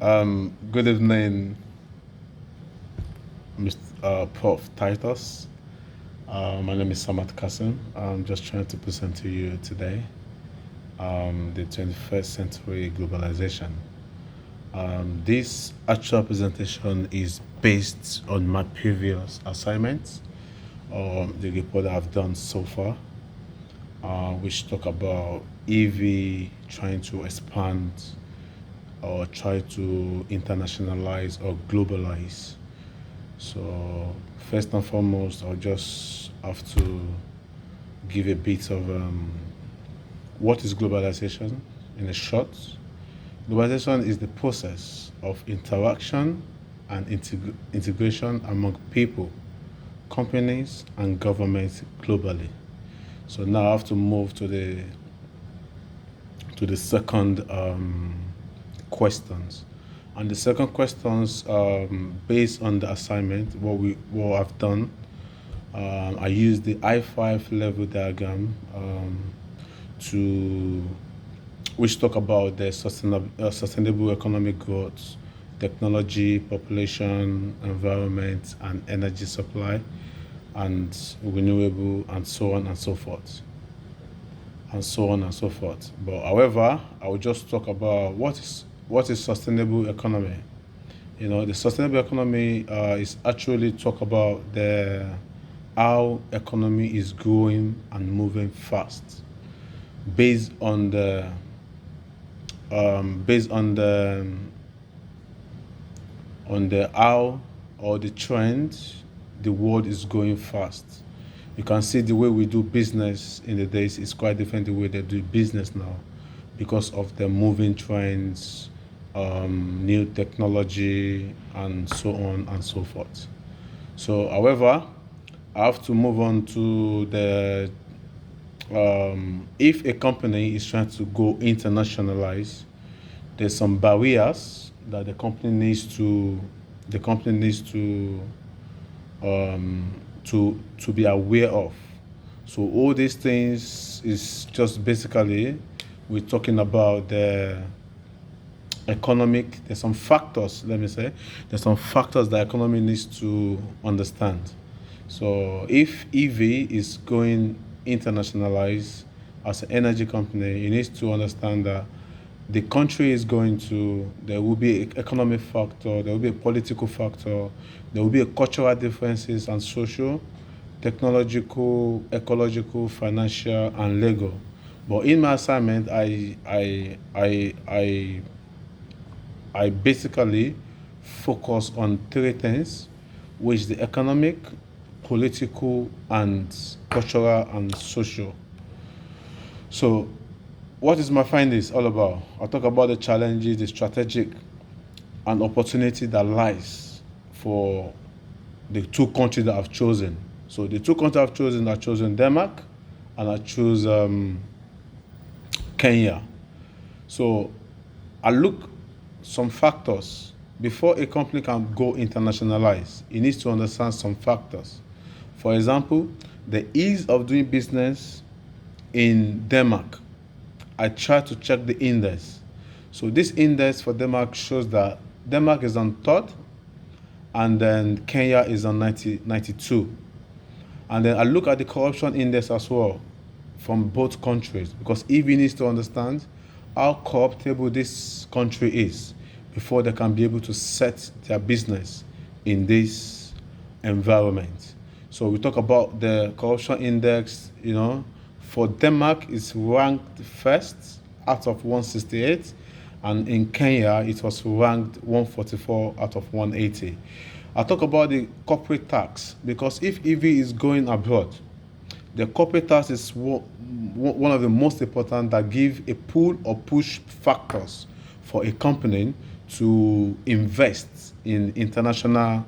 Good evening, Mr. Prof. Titus. My name is Samat Kasim. I'm just trying to present to you today the 21st century globalization. This actual presentation is based on my previous assignments, the report I've done so far, which talk about EV trying to expand or try to internationalize or globalize. So first and foremost, I'll just have to give a bit of what is globalization in a short. Globalization is the process of interaction and integration among people, companies, and governments globally. So now I have to move to the second questions. And the second questions, based on the assignment, what I've done, I used the I5 level diagram to which talk about the sustainable economic growth, technology, population, environment, and energy supply, and renewable, and so on and so forth, and so on and so forth. But however, I will just talk about what is sustainable economy. The sustainable economy is actually talk about the how economy is growing and moving fast, based on the based on the how or the trend the world is going fast. You can see the way we do business in the days is quite different the way they do business now, because of the moving trends, new technology, and so on and so forth. So, however, I have to move on to the if a company is trying to go internationalize, there's some barriers that the company needs to be aware of. So all these things is just basically we're talking about the economic. There's some factors. Let me say there's some factors that economy needs to understand. So if EV is going internationalize as an energy company, it needs to understand that the country is going to, there will be an economic factor, there will be a political factor, there will be a cultural differences and social, technological, ecological, financial, and legal. But in my assignment, I basically focus on three things, which the economic, political, and cultural and social. So what is my findings all about? I'll talk about the challenges, the strategic and opportunity that lies for the two countries that I've chosen. So the two countries I've chosen Denmark and I choose Kenya. So I look some factors before a company can go internationalize. It needs to understand some factors. For example, the ease of doing business in Denmark. I try to check the index. So this index for Denmark shows that Denmark is on third, and then Kenya is on 92. And then I look at the corruption index as well from both countries, because EV needs to understand how corruptible this country is before they can be able to set their business in this environment. So we talk about the corruption index, for Denmark it's ranked first out of 168, and in Kenya it was ranked 144 out of 180. I talk about the corporate tax, because if EV is going abroad, the corporate tax is one of the most important that give a pull or push factors for a company to invest in international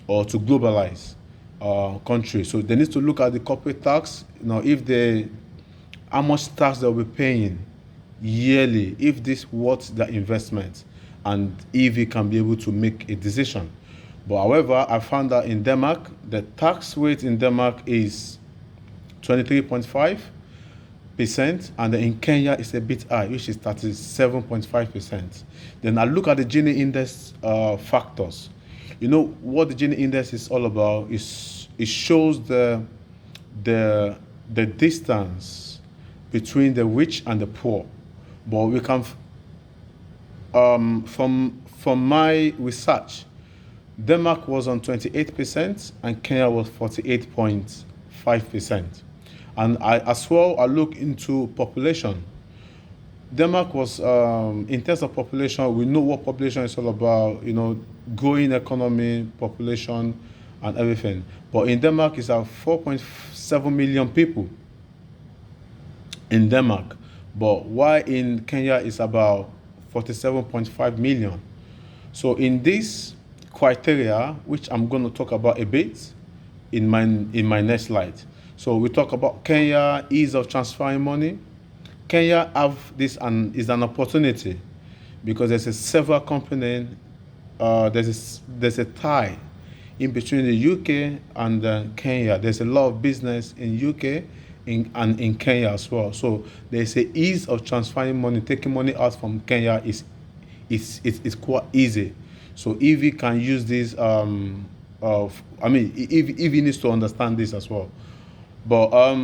or to globalize countries. So they need to look at the corporate tax, if how much tax they'll be paying yearly, if this worth their investment, and EV can be able to make a decision. But however, I found that in Denmark, the tax rate in Denmark is 23.5, and then in Kenya it's a bit high, which is 37.5%. Then I look at the Gini index factors. You know what the Gini index is all about? Is it shows the distance between the rich and the poor. But we can from my research, Denmark was on 28% and Kenya was 48.5%. And I look into population. Denmark was, in terms of population, we know what population is all about, growing economy, population, and everything. But in Denmark, it's 4.7 million people in Denmark. But why in Kenya is about 47.5 million. So in this criteria, which I'm going to talk about a bit in my next slide. So we talk about Kenya, ease of transferring money. Kenya have this and is an opportunity because there's a several component. There's a tie in between the UK and Kenya. There's a lot of business in UK and in Kenya as well. So there's a ease of transferring money, taking money out from Kenya is quite easy. So EV can use this. EV needs to understand this as well. But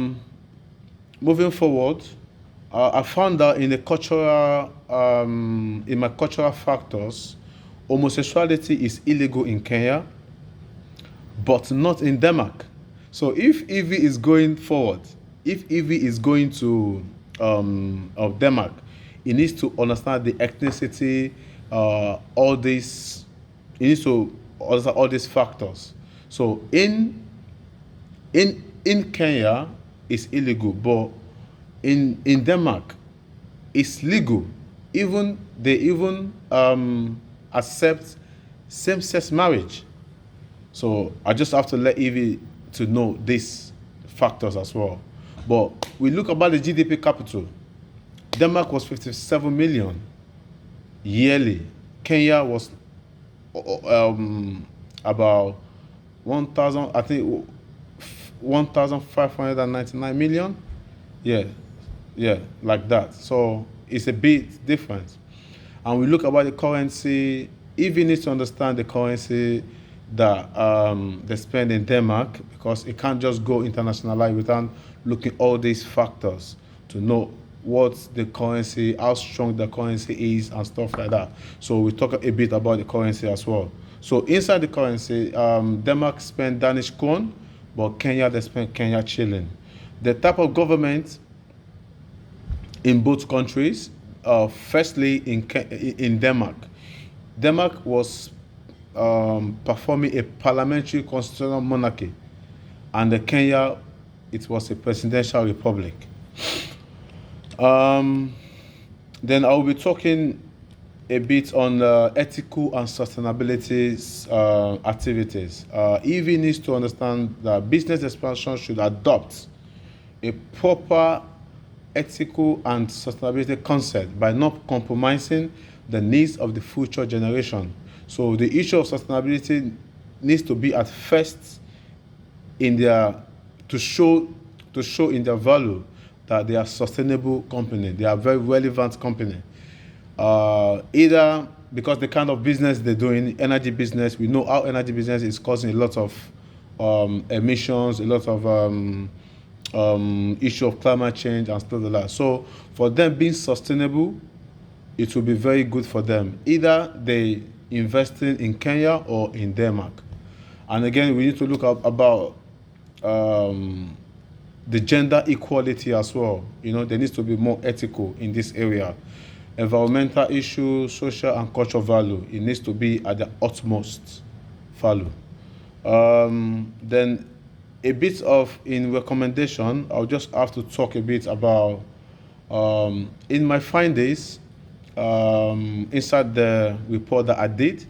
moving forward, I found out in my cultural factors, homosexuality is illegal in Kenya, but not in Denmark. So if EV is going forward, if EV is going to of Denmark, it needs to understand the ethnicity, all these. It needs to understand all these factors. So in Kenya, it's illegal, but in Denmark, it's legal. They accept same-sex marriage. So I just have to let Evie to know these factors as well. But we look about the GDP capital. Denmark was 57 million yearly. Kenya was about 1,000, I think 1,599 million. Yeah, like that. So it's a bit different. And we look about the currency. Even needs to understand the currency that they spend in Denmark, because it can't just go internationalized without looking all these factors to know what the currency, how strong the currency is and stuff like that. So we talk a bit about the currency as well. So inside the currency, Denmark spend Danish krone, but Kenya, they spend Kenya shilling. The type of government in both countries, firstly in Denmark was performing a parliamentary constitutional monarchy, and the Kenya, it was a presidential republic. Then I'll be talking a bit on ethical and sustainability activities. EV needs to understand that business expansion should adopt a proper ethical and sustainability concept by not compromising the needs of the future generation. So the issue of sustainability needs to be at first in to show in their value that they are sustainable company, they are very relevant company. Either because the kind of business they're doing, energy business, we know how energy business is causing a lot of emissions, a lot of issue of climate change and stuff like that. So for them being sustainable, it will be very good for them. Either they investing in Kenya or in Denmark. And again, we need to look up about the gender equality as well. There needs to be more ethical in this area. Environmental issues, social and cultural value, it needs to be at the utmost value. Then a bit of in recommendation, I'll just have to talk a bit about in my findings inside the report that I did,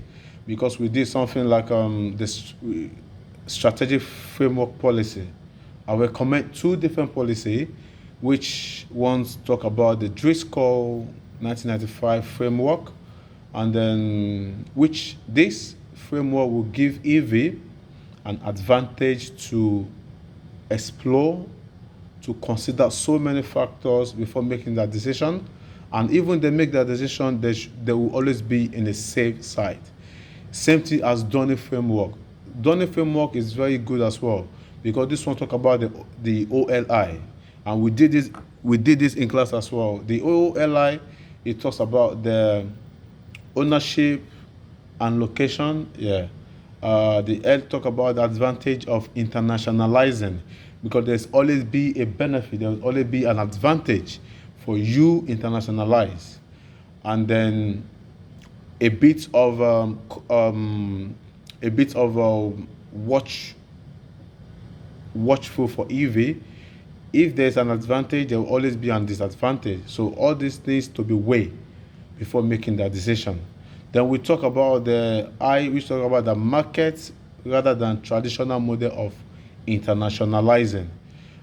because we did something like this strategic framework policy. I recommend two different policy, which ones talk about the Driscoll 1995 framework, and then which this framework will give EV an advantage to explore to consider so many factors before making that decision. And even they make that decision, they will always be in a safe side. Same thing as Donny framework. Donny framework is very good as well because this one talk about the OLI, and we did this in class as well. The OLI, it talks about the ownership and location. Yeah. The L talk about the advantage of internationalizing because there's always be a benefit, there'll always be an advantage for you internationalize. And then a bit of watchful for EV. If there's an advantage, there will always be a disadvantage. So all these needs to be weighed before making that decision. Then we talk about we talk about the market rather than traditional model of internationalizing.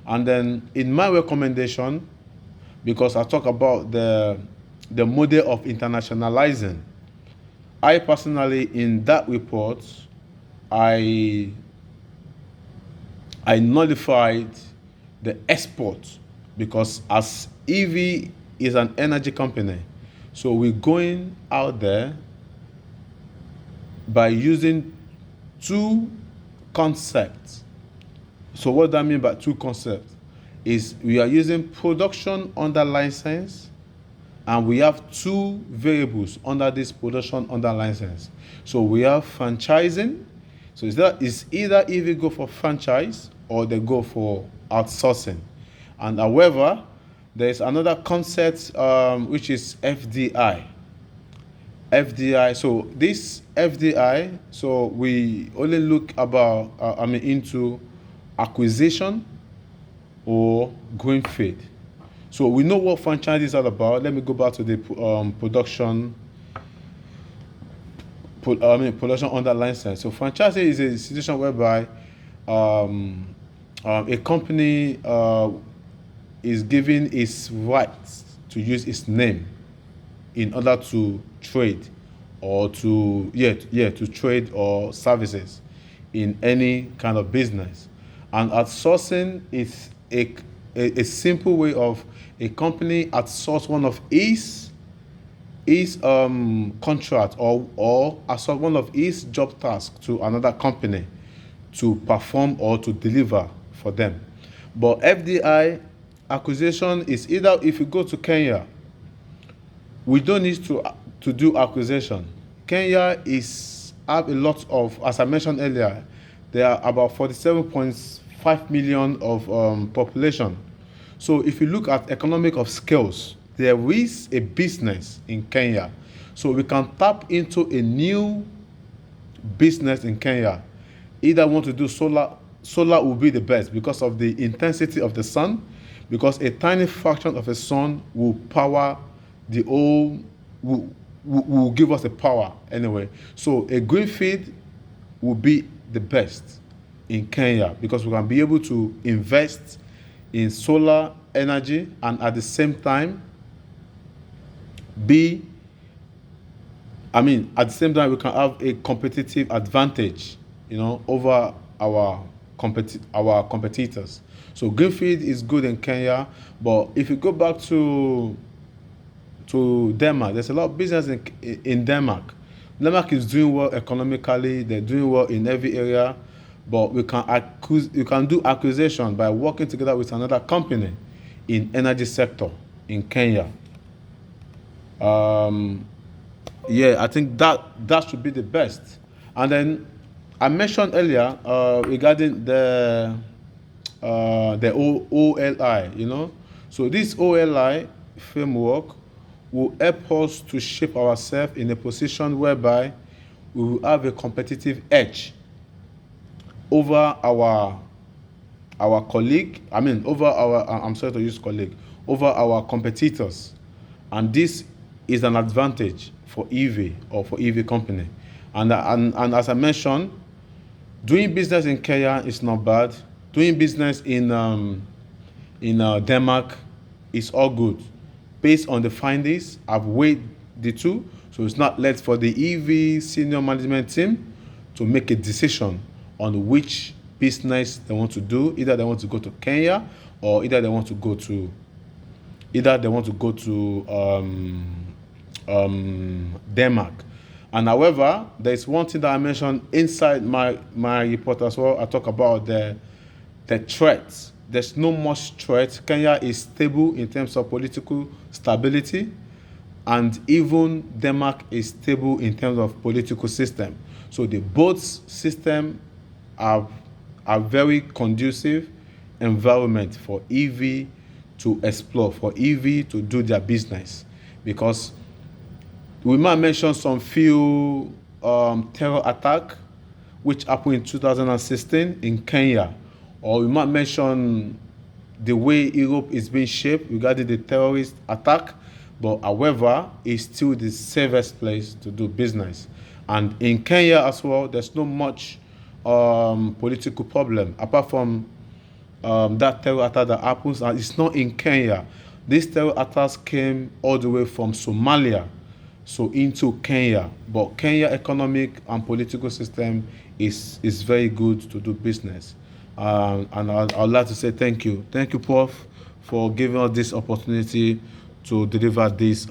And then in my recommendation, because I talk about the model of internationalizing, I personally in that report, I nullified the export because as EV is an energy company, so we're going out there by using two concepts. So what that mean by two concepts is we are using production under license, and we have two variables under this production under license. So we have franchising. So it's either if we go for franchise or they go for outsourcing. And however, there is another concept which is FDI. FDI. So this FDI. So we only look into acquisition or greenfield. So we know what franchise is all about. Let me go back to the production under license. So franchise is a situation whereby a company is given its rights to use its name in order to trade or to trade or services in any kind of business. And outsourcing is a simple way of a company outsource one of its contract or outsource one of its job tasks to another company to perform or to deliver for them. But FDI acquisition is either if you go to Kenya, we don't need to do acquisition. Kenya have a lot of, as I mentioned earlier, there are about 47.5 million of population. So if you look at economic of scales, there is a business in Kenya. So we can tap into a new business in Kenya. Either want to do solar will be the best because of the intensity of the sun, because a tiny fraction of a sun will power the whole, will give us the power anyway. So a greenfield will be the best in Kenya because we can be able to invest in solar energy and at the same time we can have a competitive advantage, over our competitors. So greenfield is good in Kenya, but if you go back to Denmark, there's a lot of business in Denmark. Denmark is doing well economically, they're doing well in every area, but you can do acquisition by working together with another company in energy sector in Kenya. I think that should be the best. And then I mentioned earlier regarding the OLI, So this OLI framework will help us to shape ourselves in a position whereby we will have a competitive edge over our colleague. Over our competitors, and this is an advantage for EV or for EV company. And as I mentioned, doing business in Kenya is not bad. Doing business in Denmark is all good. Based on the findings, I've weighed the two, so it's not left for the EV senior management team to make a decision on which business they want to do. Either they want to go to Kenya or either they want to go to Denmark. And however, there is one thing that I mentioned inside my report as well. I talk about the threats. There's no much threat. Kenya is stable in terms of political stability, and even Denmark is stable in terms of political system. So the both system are very conducive environment for EV to explore, for EV to do their business. Because we might mention some few terror attack which happened in 2016 in Kenya, or we might mention the way Europe is being shaped regarding the terrorist attack, but however, it's still the safest place to do business. And in Kenya as well, there's not much political problem apart from that terror attack that happens, and it's not in Kenya. These terror attacks came all the way from Somalia, so into Kenya. But Kenya economic and political system is very good to do business. And I'd like to say thank you, Prof, for giving us this opportunity to deliver this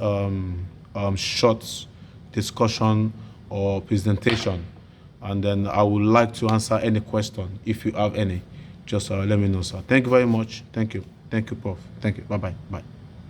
short discussion or presentation. And then I would like to answer any question if you have any. Just let me know, sir. Thank you very much. Thank you, Prof. Thank you. Bye.